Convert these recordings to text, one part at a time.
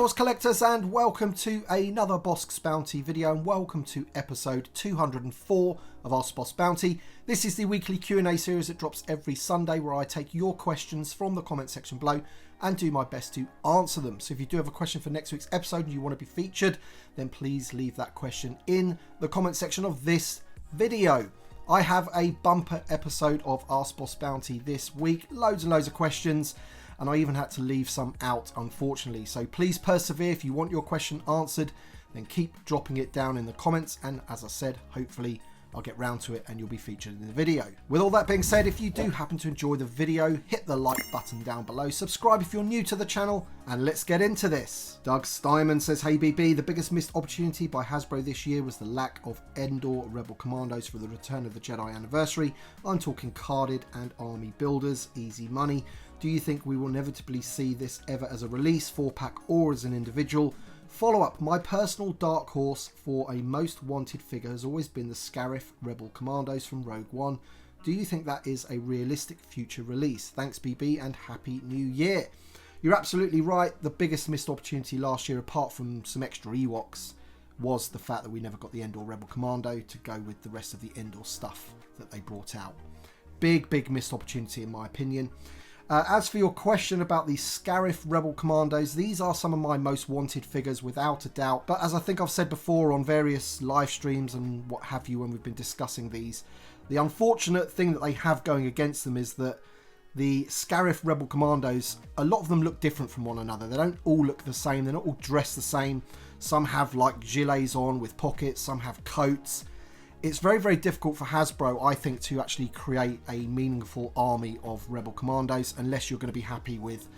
Star Wars collectors, and welcome to another Bossk Bounty video, and welcome to episode 204 of our Bossk Bounty. This is the weekly Q&A series that drops every Sunday, where I take your questions from the comment section below and do my best to answer them. So if you do have a question for next week's episode and you want to be featured, then please leave that question in the comment section of this video. I have a bumper episode of our Bossk Bounty this week, loads and loads of questions, and I even had to leave some out, unfortunately. So please persevere. If you want your question answered, then keep dropping it down in the comments, and as I said, hopefully I'll get round to it and you'll be featured in the video. With all that being said, if you do happen to enjoy the video, hit the like button down below, subscribe if you're new to the channel, and let's get into this. Doug Steinman says, hey BB, the biggest missed opportunity by Hasbro this year was the lack of Endor Rebel Commandos for the Return of the Jedi anniversary. I'm talking carded and army builders, easy money. Do you think we will inevitably see this ever as a release, 4-pack, or as an individual? Follow up, my personal dark horse for a most wanted figure has always been the Scarif Rebel Commandos from Rogue One. Do you think that is a realistic future release? Thanks BB, and Happy New Year. You're absolutely right. The biggest missed opportunity last year, apart from some extra Ewoks, was the fact that we never got the Endor Rebel Commando to go with the rest of the Endor stuff that they brought out. Big missed opportunity in my opinion. As for your question about the Scarif Rebel Commandos, these are some of my most wanted figures without a doubt. But as I think I've said before on various live streams and what have you when we've been discussing these, the unfortunate thing that they have going against them is that the Scarif Rebel Commandos, a lot of them look different from one another. They don't all look the same. They're not all dressed the same. Some have like gilets on with pockets. Some have coats. It's very difficult for Hasbro, I think, to actually create a meaningful army of Rebel Commandos unless you're going to be happy with,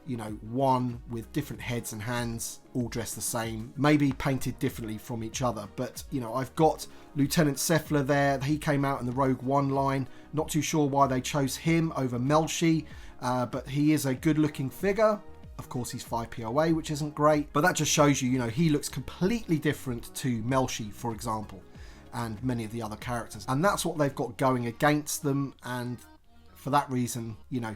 you know, one with different heads and hands, all dressed the same, maybe painted differently from each other. But, you know, I've got Lieutenant Cephala there. He came out in the Rogue One line. Not too sure why they chose him over Melshi, but he is a good-looking figure. Of course, he's 5 POA, which isn't great. But that just shows you, you know, he looks completely different to Melshi, for example, and many of the other characters, and that's what they've got going against them. And for that reason, you know,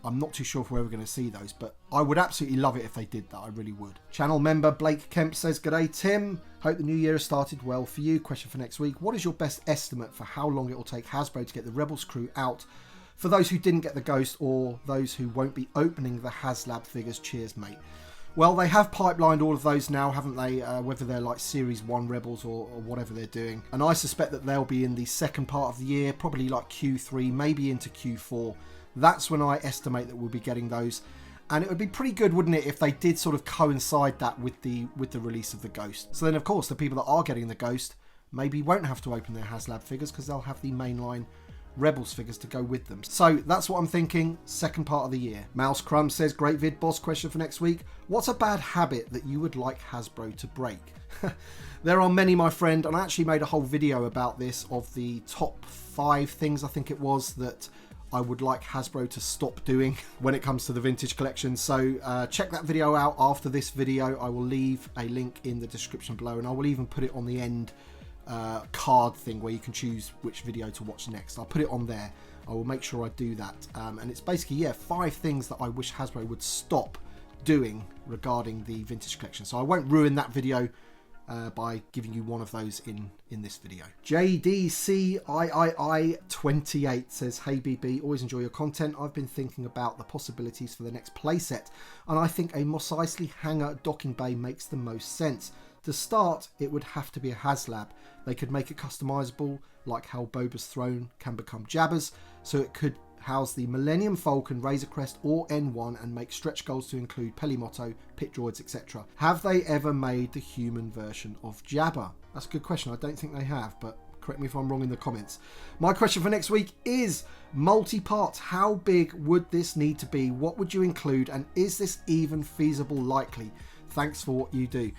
I'm not too sure if we're ever going to see those, but I would absolutely love it if they did that. I really would. Channel member Blake Kemp says, g'day Tim, hope the new year has started well for you. Question for next week, what is your best estimate for how long it will take Hasbro to get the Rebels crew out for those who didn't get the Ghost or those who won't be opening the HasLab figures? Cheers mate. Well, they have pipelined all of those now, haven't they? Whether they're like Series 1 Rebels or whatever they're doing. And I suspect that they'll be in the second part of the year, probably like Q3, maybe into Q4. That's when I estimate that we'll be getting those. And it would be pretty good, wouldn't it, if they did sort of coincide that with the release of the Ghost. So then, of course, the people that are getting the Ghost maybe won't have to open their HasLab figures because they'll have the mainline Rebels figures to go with them. So that's what I'm thinking, second part of the year. Mouse Crumb says, great vid boss. Question for next week, what's a bad habit that you would like Hasbro to break? There are many, my friend, and I actually made a whole video about this, of the top 5 things I think it was that I would like Hasbro to stop doing when it comes to the vintage collection. So check that video out after this video. I will leave a link in the description below, and I will even put it on the end card thing where you can choose which video to watch next. I'll put it on there. I will make sure I do that. And it's basically, yeah, 5 things that I wish Hasbro would stop doing regarding the vintage collection. So I won't ruin that video by giving you one of those in this video. JDCIII28 says, hey BB, always enjoy your content. I've been thinking about the possibilities for the next playset, and I think a Mos Eisley hangar docking bay makes the most sense. To start, it would have to be a HasLab. They could make it customizable, like how Boba's throne can become Jabba's, so it could house the Millennium Falcon, Razor Crest or N1, and make stretch goals to include Pelimoto, Pit Droids, etc. Have they ever made the human version of Jabba? That's a good question. I don't think they have, but correct me if I'm wrong in the comments. My question for next week is multi-part. How big would this need to be? What would you include? And is this even feasible likely? Thanks for what you do.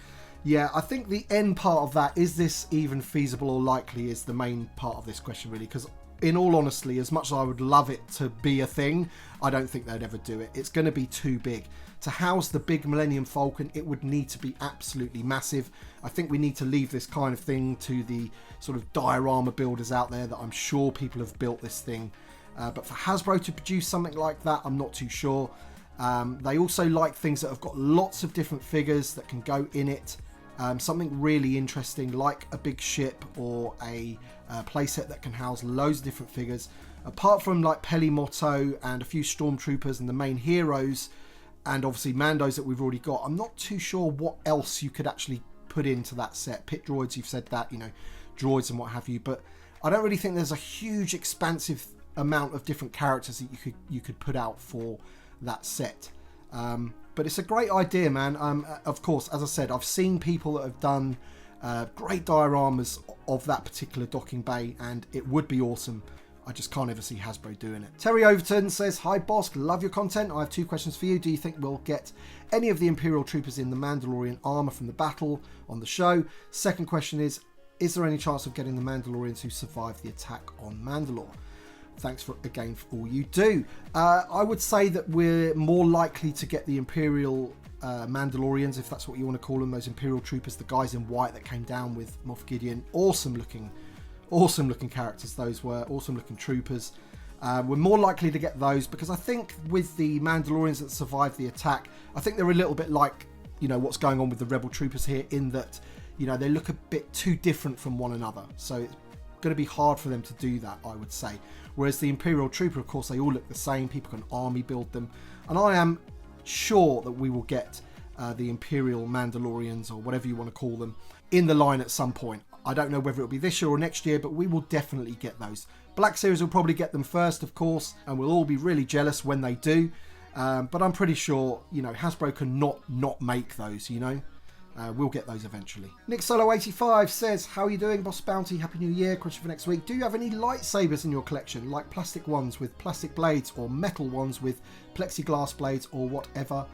Yeah, I think the end part of that, is this even feasible or likely, is the main part of this question really, because in all honesty, as much as I would love it to be a thing, I don't think they'd ever do it. It's going to be too big. To house the big Millennium Falcon, it would need to be absolutely massive. I think we need to leave this kind of thing to the sort of diorama builders out there that I'm sure people have built this thing. But for Hasbro to produce something like that, I'm not too sure. They also like things that have got lots of different figures that can go in it. Something really interesting like a big ship or a playset that can house loads of different figures. Apart from like Peli Motto and a few stormtroopers and the main heroes, and obviously Mandos that we've already got, I'm not too sure what else you could actually put into that set. Pit droids, you've said that, you know, droids and what have you, but I don't really think there's a huge expansive amount of different characters that you could put out for that set. But it's a great idea, man. Of course, as I said, I've seen people that have done great dioramas of that particular docking bay, and it would be awesome. I just can't ever see Hasbro doing it. Terry Overton says, "Hi Bossk, love your content. I have 2 questions for you. Do you think we'll get any of the Imperial troopers in the Mandalorian armor from the battle on the show? Second question is there any chance of getting the Mandalorians who survived the attack on Mandalore? Thanks again for all you do." I would say that we're more likely to get the Imperial Mandalorians, if that's what you want to call them, those Imperial troopers, the guys in white that came down with Moff Gideon. Awesome looking characters those were, awesome looking troopers. We're more likely to get those because I think with the Mandalorians that survived the attack, I think they're a little bit like, you know, what's going on with the Rebel troopers here, in that, you know, they look a bit too different from one another. So it's going to be hard for them to do that, I would say. Whereas the Imperial trooper, of course, they all look the same. People can army build them. And I am sure that we will get the Imperial Mandalorians, or whatever you want to call them, in the line at some point. I don't know whether it'll be this year or next year, but we will definitely get those. Black Series will probably get them first, of course, and we'll all be really jealous when they do. But I'm pretty sure, you know, Hasbro can not make those, you know. We'll get those eventually. Nick Solo 85 says, "How are you doing, Bossk Bounty? Happy New Year. Question for next week. Do you have any lightsabers in your collection, like plastic ones with plastic blades or metal ones with plexiglass blades, or whatever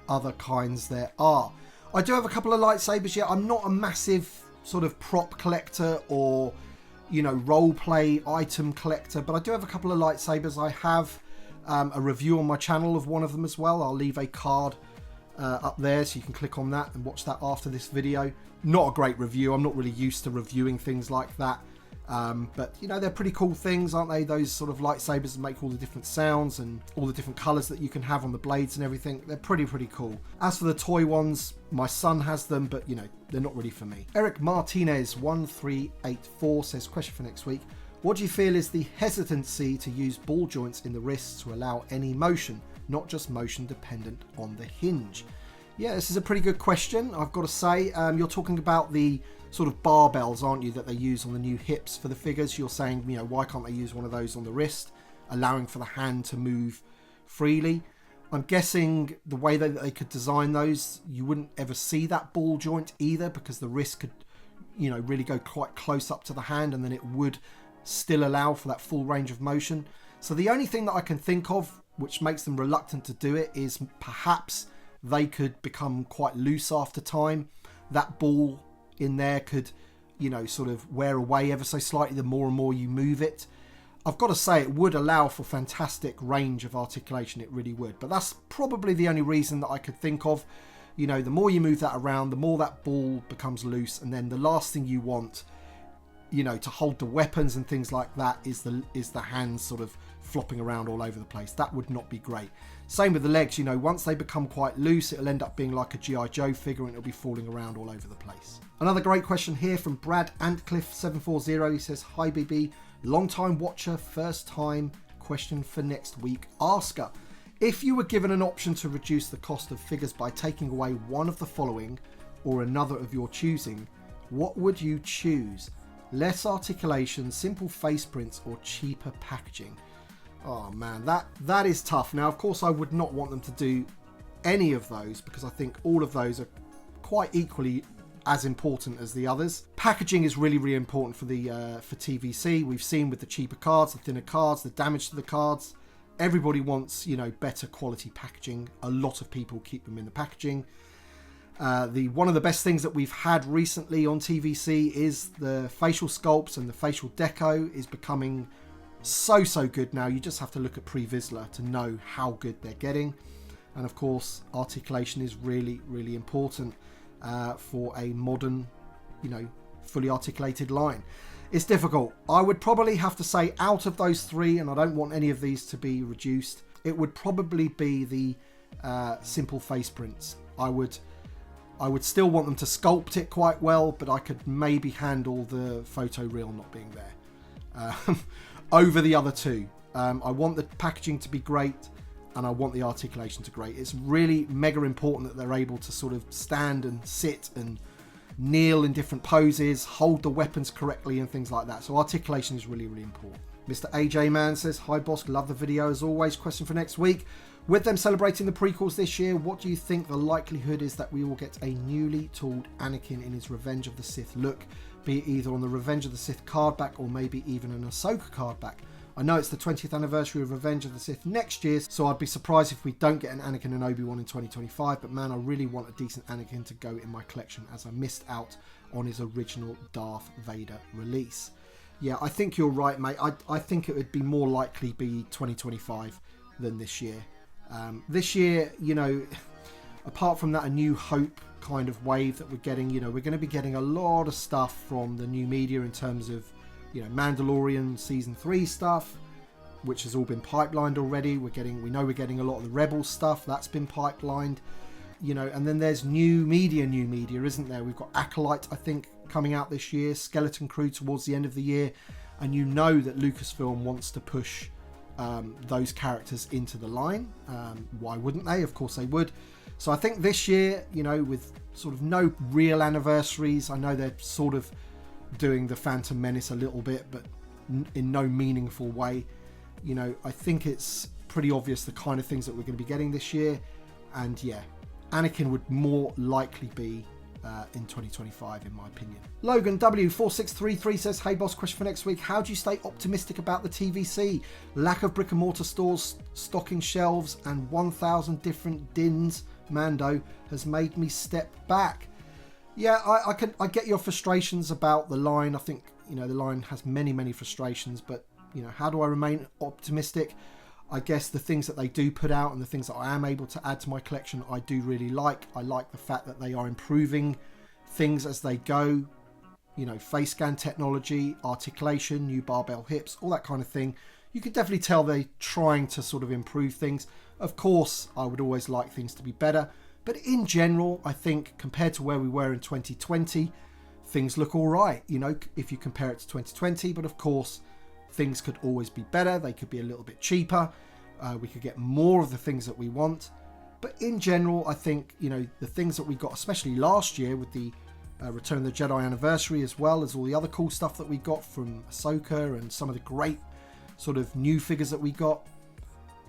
other kinds there are?" I do have a couple of lightsabers, yeah. I'm not a massive sort of prop collector or, you know, role play item collector, but I do have a couple of lightsabers. I have a review on my channel of one of them as well. I'll leave a card up there so you can click on that and watch that after this video. Not a great review. I'm not really used to reviewing things like that, but you know, they're pretty cool things, aren't they? Those sort of lightsabers that make all the different sounds and all the different colors that you can have on the blades and everything. They're pretty cool. As for the toy ones, my son has them, but you know, they're not really for me. Eric Martinez 1384 says, question for next week: what do you feel is the hesitancy to use ball joints in the wrists to allow any motion, not just motion dependent on the hinge? Yeah, this is a pretty good question, I've got to say. You're talking about the sort of barbells, aren't you, that they use on the new hips for the figures. You're saying, you know, why can't they use one of those on the wrist, allowing for the hand to move freely? I'm guessing the way that they could design those, you wouldn't ever see that ball joint either, because the wrist could, you know, really go quite close up to the hand, and then it would still allow for that full range of motion. So the only thing that I can think of which makes them reluctant to do it is perhaps they could become quite loose after time. That ball in there could, you know, sort of wear away ever so slightly the more and more you move it. I've got to say, it would allow for fantastic range of articulation, it really would. But that's probably the only reason that I could think of. You know, the more you move that around, the more that ball becomes loose, and then the last thing you want, you know, to hold the weapons and things like that is the hands sort of flopping around all over the place. That would not be great. Same with the legs, you know, once they become quite loose, it'll end up being like a G.I. Joe figure, and it'll be falling around all over the place. Another great question here from Brad Antcliffe 740. He says, "Hi BB, long time watcher, first time question for next week asker. If you were given an option to reduce the cost of figures by taking away one of the following or another of your choosing, what would you choose? Less articulation, simple face prints, or cheaper packaging?" Oh man, that is tough. Now, of course, I would not want them to do any of those, because I think all of those are quite equally as important as the others. Packaging is really, really important for TVC. We've seen with the cheaper cards, the thinner cards, the damage to the cards. Everybody wants, you know, better quality packaging. A lot of people keep them in the packaging. One of the best things that we've had recently on TVC is the facial sculpts, and the facial deco is becoming so good now. You just have to look at Pre-Vizsla to know how good they're getting. And of course, articulation is really, really important for a modern, you know, fully articulated line. It's difficult. I would probably have to say, out of those three, and I don't want any of these to be reduced, it would probably be the simple face prints. I would still want them to sculpt it quite well, but I could maybe handle the photo reel not being there over the other two. I want the packaging to be great, and I want the articulation to be great. It's really mega important that they're able to sort of stand and sit and kneel in different poses, hold the weapons correctly and things like that. So articulation is really, really important. Mr. AJ Man says, hi Bossk, love the video as always. Question for next week. With them celebrating the prequels this year, what do you think the likelihood is that we will get a newly tooled Anakin in his Revenge of the Sith look, be it either on the Revenge of the Sith card back or maybe even an Ahsoka card back? I know it's the 20th anniversary of Revenge of the Sith next year, so I'd be surprised if we don't get an Anakin and Obi-Wan in 2025, but man, I really want a decent Anakin to go in my collection as I missed out on his original Darth Vader release. Yeah, I think you're right, mate. I think it would be more likely be 2025 than this year. This year, you know, apart from that A New Hope kind of wave that we're getting, you know, we're going to be getting a lot of stuff from the new media in terms of, you know, Mandalorian Season 3 stuff, which has all been pipelined already. We know we're getting a lot of the Rebel stuff. That's been pipelined. You know, and then there's new media, isn't there? We've got Acolyte, I think, coming out this year. Skeleton Crew towards the end of the year. And you know that Lucasfilm wants to push those characters into the line. Why wouldn't they? Of course they would. So I think this year, you know, with sort of no real anniversaries, I know they're sort of doing the Phantom Menace a little bit, but in no meaningful way. You know, I think it's pretty obvious the kind of things that we're going to be getting this year. And yeah, Anakin would more likely be in 2025, in my opinion. Logan W4633 says, hey Boss, question for next week. How do you stay optimistic about the TVC? Lack of brick and mortar stores, stocking shelves, and 1,000 different dins Mando has made me step back. Yeah, I get your frustrations about the line. I think, you know, the line has many frustrations, but, you know, how do I remain optimistic? I guess the things that they do put out and the things that I am able to add to my collection, I do really like. I like the fact that they are improving things as they go. You know, face scan technology, articulation, new barbell hips, all that kind of thing. You could definitely tell they're trying to sort of improve things. Of course, I would always like things to be better. But in general, I think compared to where we were in 2020, things look all right, you know, if you compare it to 2020. But of course, things could always be better. They could be a little bit cheaper. We could get more of the things that we want. But in general, I think, you know, the things that we got, especially last year with the Return of the Jedi anniversary, as well as all the other cool stuff that we got from Ahsoka and some of the great sort of new figures that we got,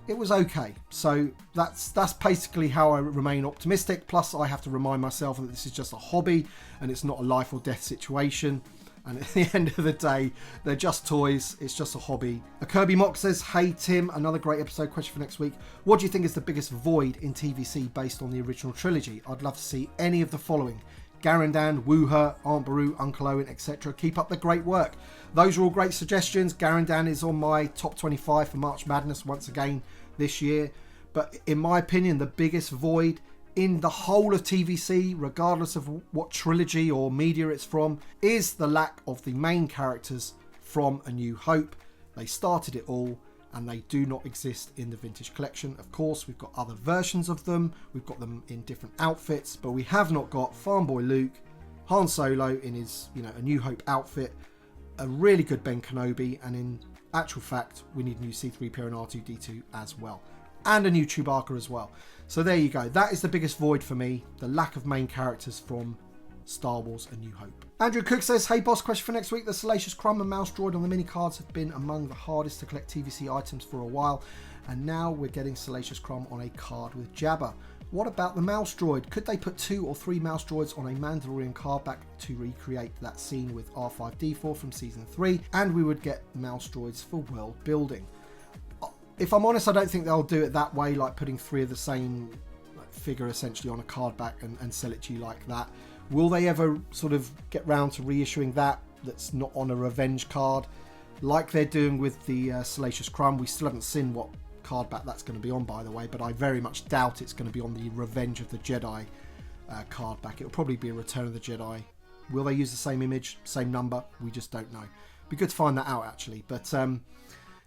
it was okay. So that's basically how I remain optimistic. Plus, I have to remind myself that this is just a hobby and it's not a life or death situation. And at the end of the day, they're just toys. It's just a hobby. A Kirby Mock says, hey Tim, another great episode. Question for next week. What do you think is the biggest void in TVC based on the original trilogy? I'd love to see any of the following: Garandan, Wooher, Aunt Beru, Uncle Owen, etc. Keep up the great work. Those are all great suggestions. Garandan is on my top 25 for March Madness once again this year. But in my opinion, the biggest void in the whole of TVC, regardless of what trilogy or media it's from, is the lack of the main characters from A New Hope. They started it all and they do not exist in the vintage collection. Of course, we've got other versions of them. We've got them in different outfits, but we have not got Farm Boy Luke, Han Solo in his, you know, A New Hope outfit, a really good Ben Kenobi, and in actual fact, we need a new C-3PO and R2-D2 as well. And a new Chewbacca as well. So there you go. That is the biggest void for me. The lack of main characters from Star Wars A New Hope. Andrew Cook says, hey Boss, question for next week. The Salacious Crumb and Mouse Droid on the mini cards have been among the hardest to collect TVC items for a while. And now we're getting Salacious Crumb on a card with Jabba. What about the Mouse Droid? Could they put 2 or 3 Mouse Droids on a Mandalorian card back to recreate that scene with R5-D4 from Season 3? And we would get Mouse Droids for world building. If I'm honest, I don't think they'll do it that way, like putting 3 of the same figure essentially on a card back and sell it to you like that. Will they ever sort of get round to reissuing that's not on a revenge card like they're doing with the Salacious Crumb? We still haven't seen what card back that's going to be on, by the way, but I very much doubt it's going to be on the Revenge of the Jedi card back. It'll probably be a Return of the Jedi. Will they use the same image, same number? We just don't know. Be good to find that out, actually. But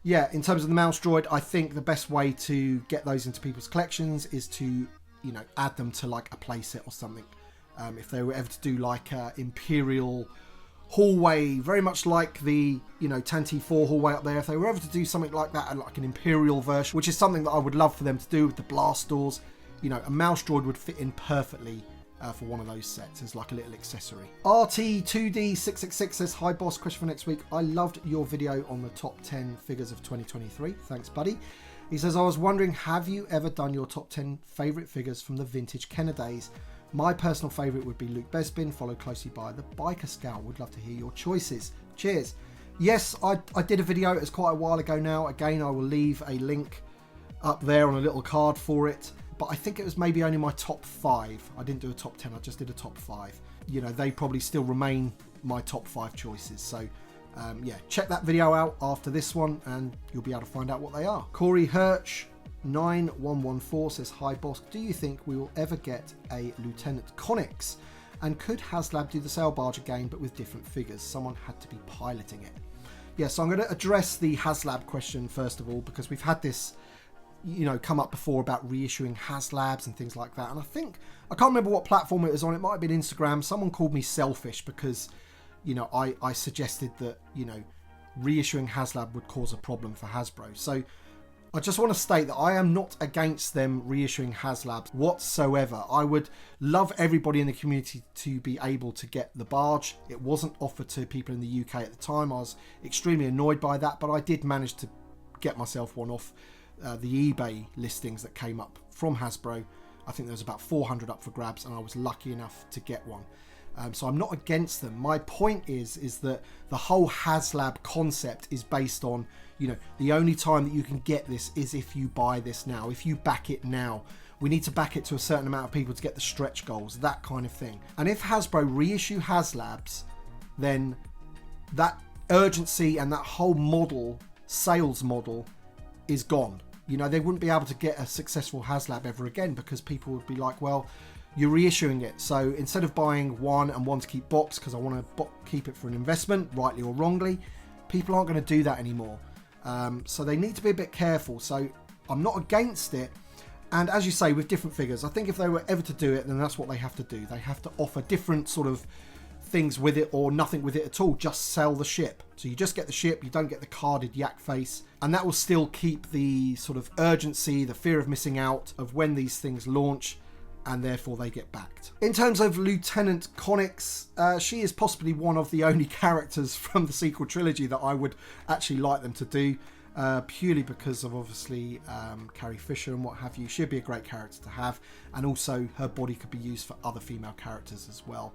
Yeah, in terms of the mouse droid, I think the best way to get those into people's collections is to, you know, add them to like a playset or something. If they were ever to do like a Imperial hallway, very much like the, you know, Tantive 4 hallway up there, if they were ever to do something like that, like an Imperial version, which is something that I would love for them to do with the blast doors, you know, a mouse droid would fit in perfectly for one of those sets as like a little accessory. RT2D666 says, hi boss, question for next week. I loved your video on the top 10 figures of 2023. Thanks, buddy. He says, I was wondering, have you ever done your top 10 favourite figures from the vintage Kenner days? My personal favourite would be Luke Bespin, followed closely by the Biker Scout. Would love to hear your choices. Cheers. Yes, I did a video. It's quite a while ago now. Again, I will leave a link up there on a little card for it. But I think it was maybe only my top 5. I didn't do a top 10. I just did a top 5. You know, they probably still remain my top 5 choices. So, yeah, check that video out after this one and you'll be able to find out what they are. Corey Hirsch 9114 says, hi boss, do you think we will ever get a Lieutenant Connix? And could HasLab do the sail barge again but with different figures? Someone had to be piloting it. Yeah, so I'm going to address the HasLab question first of all, because we've had this, you know, come up before about reissuing HasLabs and things like that. And I think, I can't remember what platform it was on. It might have been Instagram. Someone called me selfish because, you know, I suggested that, you know, reissuing HasLab would cause a problem for Hasbro. So I just want to state that I am not against them reissuing HasLabs whatsoever. I would love everybody in the community to be able to get the barge. It wasn't offered to people in the UK at the time. I was extremely annoyed by that, but I did manage to get myself one off the eBay listings that came up from Hasbro. I think there was about 400 up for grabs and I was lucky enough to get one. So I'm not against them. My point is that the whole HasLab concept is based on, you know, the only time that you can get this is if you buy this now, if you back it now. We need to back it to a certain amount of people to get the stretch goals, that kind of thing. And if Hasbro reissue HasLabs, then that urgency and that whole model, sales model, is gone. You know, they wouldn't be able to get a successful HasLab ever again because people would be like, well, you're reissuing it. So instead of buying one and one to keep boxed because I want to keep it for an investment, rightly or wrongly, people aren't going to do that anymore. So they need to be a bit careful. So I'm not against it. And as you say, with different figures, I think if they were ever to do it, then that's what they have to do. They have to offer different sort of things with it or nothing with it at all. Just sell the ship. So you just get the ship, you don't get the carded yak face, and that will still keep the sort of urgency, the fear of missing out of when these things launch, and therefore they get backed. In terms of Lieutenant Connix, she is possibly one of the only characters from the sequel trilogy that I would actually like them to do, purely because of obviously Carrie Fisher and what have you. She'd be a great character to have, and also her body could be used for other female characters as well.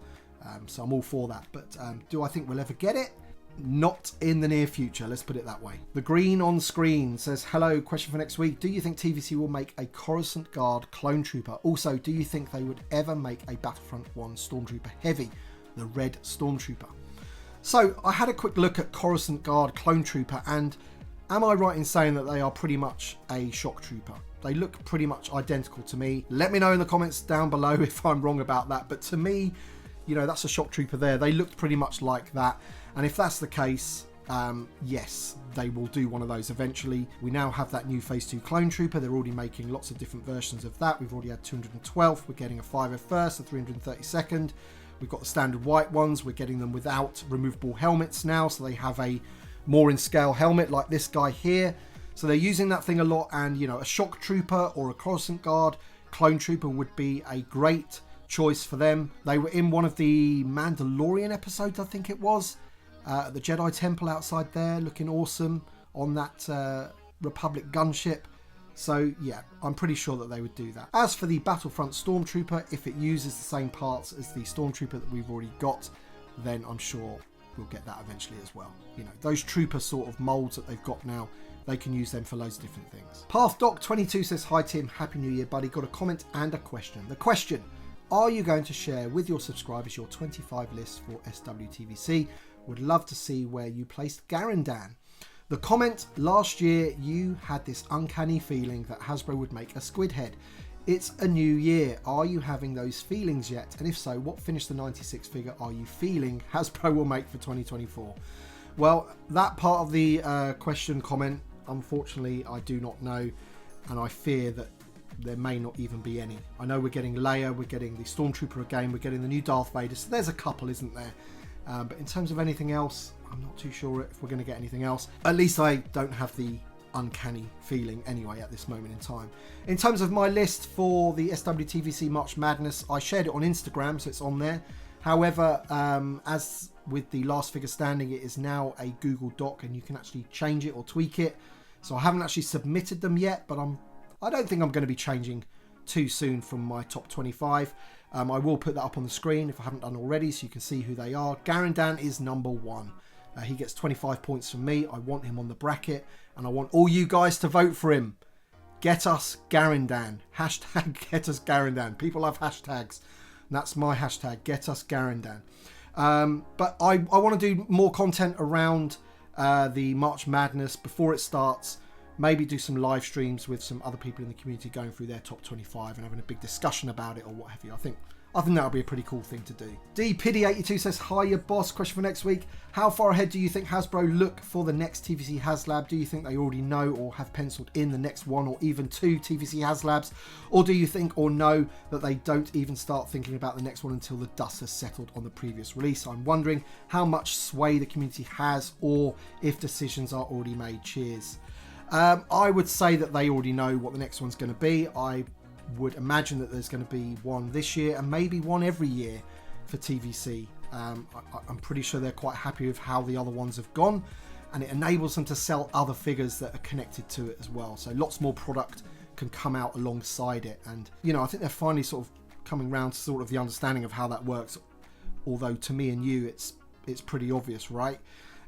So I'm all for that, but do I think we'll ever get it? Not in the near future, let's put it that way. The Green on Screen says, hello, question for next week. Do you think TVC will make a Coruscant Guard clone trooper? Also, do you think they would ever make a Battlefront 1 Stormtrooper Heavy, the red Stormtrooper? So I had a quick look at Coruscant Guard clone trooper, and am I right in saying that they are pretty much a shock trooper? They look pretty much identical to me. Let me know in the comments down below if I'm wrong about that, but to me, you know, that's a shock trooper there. They looked pretty much like that. And if that's the case, yes, they will do one of those eventually. We now have that new Phase 2 clone trooper. They're already making lots of different versions of that. We've already had 212th. We're getting a 501st, a 332nd. We've got the standard white ones. We're getting them without removable helmets now. So they have a more in scale helmet like this guy here. So they're using that thing a lot. And, you know, a shock trooper or a Coruscant Guard clone trooper would be a great choice for them. They were in one of the Mandalorian episodes, I think it was. At the Jedi Temple outside there, looking awesome on that Republic gunship. So yeah, I'm pretty sure that they would do that. As for the Battlefront Stormtrooper, if it uses the same parts as the Stormtrooper that we've already got, then I'm sure we'll get that eventually as well. You know, those trooper sort of molds that they've got now, they can use them for loads of different things. PathDoc22 says, hi Tim, Happy New Year buddy, got a comment and a question. The question, are you going to share with your subscribers your 25 list for SWTVC? Would love to see where you placed Garandan. The comment, last year you had this uncanny feeling that Hasbro would make a squid head. It's a new year. Are you having those feelings yet? And if so, what Finish the 96 figure are you feeling Hasbro will make for 2024? Well, that part of the question comment, unfortunately, I do not know, and I fear that there may not even be any. I know we're getting Leia, we're getting the Stormtrooper again, we're getting the new Darth Vader, so there's a couple, isn't there? But in terms of anything else, I'm not too sure if we're going to get anything else. At least I don't have the uncanny feeling anyway at this moment in time. In terms of my list for the SWTVC March Madness, I shared it on Instagram, so it's on there. However, as with the last figure standing, it is now a Google Doc and you can actually change it or tweak it. So I haven't actually submitted them yet, but I don't think I'm going to be changing too soon from my top 25. I will put that up on the screen if I haven't done already, so you can see who they are. Garandan is number 1. He gets 25 points from me. I want him on the bracket, and I want all you guys to vote for him. Get us Garandan. Hashtag get us Garandan. People love hashtags. And that's my hashtag, get us Garandan. But I want to do more content around the March Madness before it starts. Maybe do some live streams with some other people in the community going through their top 25 and having a big discussion about it or what have you. I think that'll be a pretty cool thing to do. DPiddy82 says, hiya boss, question for next week. How far ahead do you think Hasbro look for the next TVC HasLab? Do you think they already know or have penciled in the next 1 or even 2 TVC HasLabs? Or do you think or know that they don't even start thinking about the next one until the dust has settled on the previous release? I'm wondering how much sway the community has or if decisions are already made. Cheers. I would say that they already know what the next one's going to be. I would imagine that there's going to be one this year and maybe one every year for TVC. I'm pretty sure they're quite happy with how the other ones have gone, and it enables them to sell other figures that are connected to it as well. So lots more product can come out alongside it. And, you know, I think they're finally sort of coming around to sort of the understanding of how that works. Although to me and you, it's pretty obvious, right?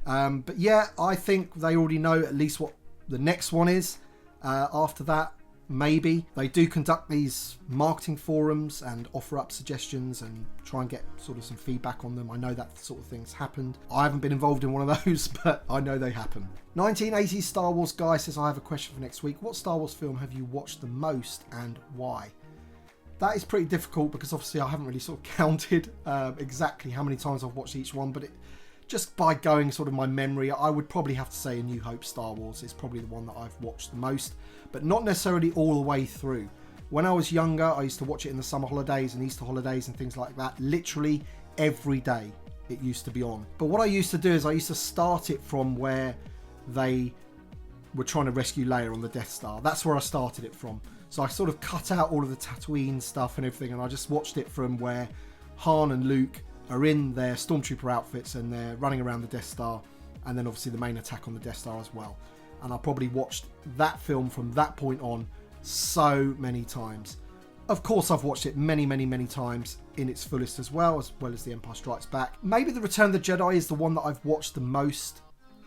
But yeah, I think they already know at least what the next one is. After that, maybe they do conduct these marketing forums and offer up suggestions and try and get sort of some feedback on them. I know that sort of things happened. I haven't been involved in one of those, but I know they happen. 1980s Star Wars guy says, I have a question for next week. What Star Wars film have you watched the most and why? That is pretty difficult because obviously I haven't really sort of counted exactly how many times I've watched each one, but just by going sort of my memory, I would probably have to say A New Hope Star Wars is probably the one that I've watched the most, but not necessarily all the way through. When I was younger, I used to watch it in the summer holidays and Easter holidays and things like that. Literally every day it used to be on. But what I used to do is I used to start it from where they were trying to rescue Leia on the Death Star. That's where I started it from. So I sort of cut out all of the Tatooine stuff and everything, and I just watched it from where Han and Luke are in their stormtrooper outfits and they're running around the Death Star, and then obviously the main attack on the Death Star as well. And I probably watched that film from that point on so many times. Of course, I've watched it many, many, many times in its fullest as well as The Empire Strikes Back. Maybe The Return of the Jedi is the one that I've watched the most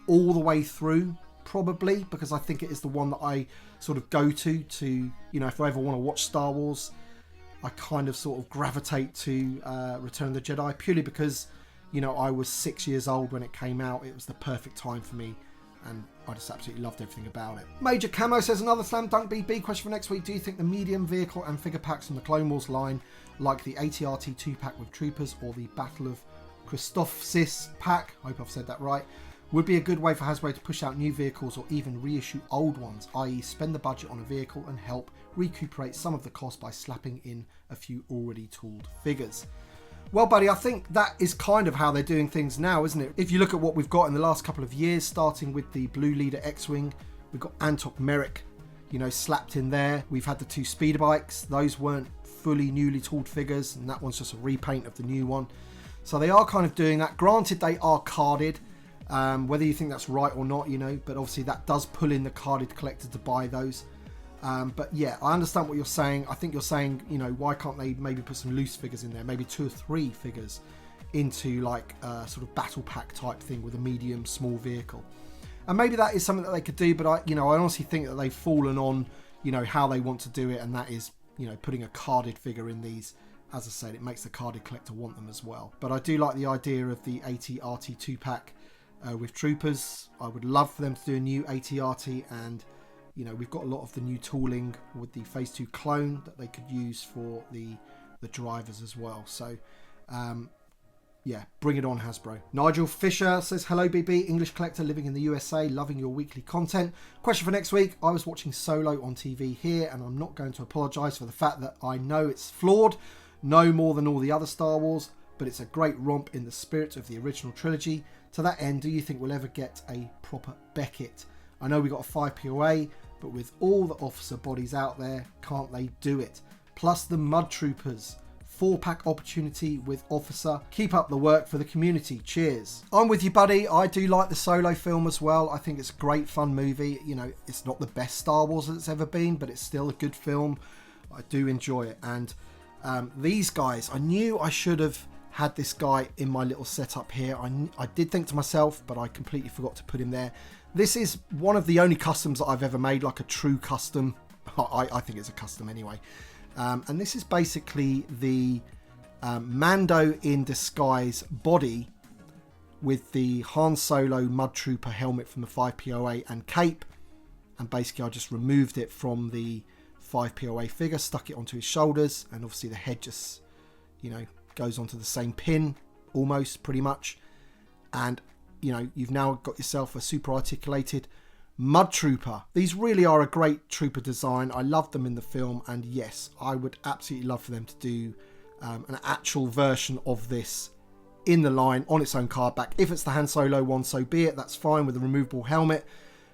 all the way through, probably, because I think it is the one that I sort of go to, you know, if I ever want to watch Star Wars, I kind of sort of gravitate to Return of the Jedi, purely because, you know, I was 6 years old when it came out. It was the perfect time for me, and I just absolutely loved everything about it. Major Camo says, another Slam Dunk BB question for next week. Do you think the medium vehicle and figure packs from the Clone Wars line, like the AT-RT 2-pack with Troopers or the Battle of Christophsis pack, I hope I've said that right, would be a good way for Hasbro to push out new vehicles or even reissue old ones, i.e. spend the budget on a vehicle and help recuperate some of the cost by slapping in a few already tooled figures? Well, buddy, I think that is kind of how they're doing things now, isn't it? If you look at what we've got in the last couple of years, starting with the Blue Leader X-Wing, we've got Antok Merrick, you know, slapped in there. We've had the 2 speeder bikes. Those weren't fully newly tooled figures, and that one's just a repaint of the new one. So they are kind of doing that. Granted, they are carded, whether you think that's right or not, you know, but obviously that does pull in the carded collector to buy those. But yeah, I understand what you're saying. I think you're saying, you know, why can't they maybe put some loose figures in there, maybe 2 or 3 figures into like a sort of battle pack type thing with a medium small vehicle, and maybe that is something that they could do. But I honestly think that they've fallen on, you know, how they want to do it, and that is, you know, putting a carded figure in these. As I said, it makes the carded collector want them as well. But I do like the idea of the AT-RT 2-pack with Troopers. I would love for them to do a new AT-RT, and you know, we've got a lot of the new tooling with the Phase 2 clone that they could use for the drivers as well. So Yeah, bring it on, Hasbro. Nigel Fisher says, hello BB, English collector living in the USA, loving your weekly content. Question for next week. I was watching Solo on TV here, and I'm not going to apologise for the fact that I know it's flawed, no more than all the other Star Wars, but it's a great romp in the spirit of the original trilogy. To that end, do you think we'll ever get a proper Beckett? I know we got a 5POA, but with all the officer bodies out there, can't they do it? Plus the Mud Troopers. 4-pack opportunity with Officer. Keep up the work for the community. Cheers. I'm with you, buddy. I do like the Solo film as well. I think it's a great fun movie. You know, it's not the best Star Wars that's ever been, but it's still a good film. I do enjoy it. And these guys, I knew I should have had this guy in my little setup here. I did think to myself, but I completely forgot to put him there. This is one of the only customs that I've ever made, like a true custom. I think it's a custom anyway. And this is basically the Mando in disguise body with the Han Solo Mud Trooper helmet from the 5POA and cape. And basically I just removed it from the 5POA figure, stuck it onto his shoulders, and obviously the head just, you know, goes onto the same pin, almost, pretty much. And, you know, you've now got yourself a super articulated Mud Trooper. These really are a great trooper design. I loved them in the film, and yes, I would absolutely love for them to do an actual version of this in the line on its own card back. If it's the Han Solo one, so be it. That's fine with a removable helmet,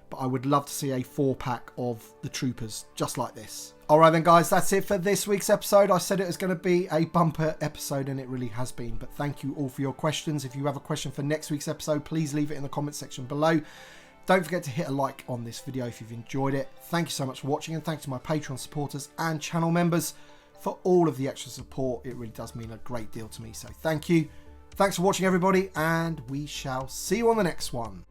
but I would love to see a 4-pack of the troopers just like this. Alright then guys, that's it for this week's episode. I said it was going to be a bumper episode, and it really has been, but thank you all for your questions. If you have a question for next week's episode, please leave it in the comment section below. Don't forget to hit a like on this video if you've enjoyed it. Thank you so much for watching, and thanks to my Patreon supporters and channel members for all of the extra support. It really does mean a great deal to me, so thank you. Thanks for watching everybody, and we shall see you on the next one.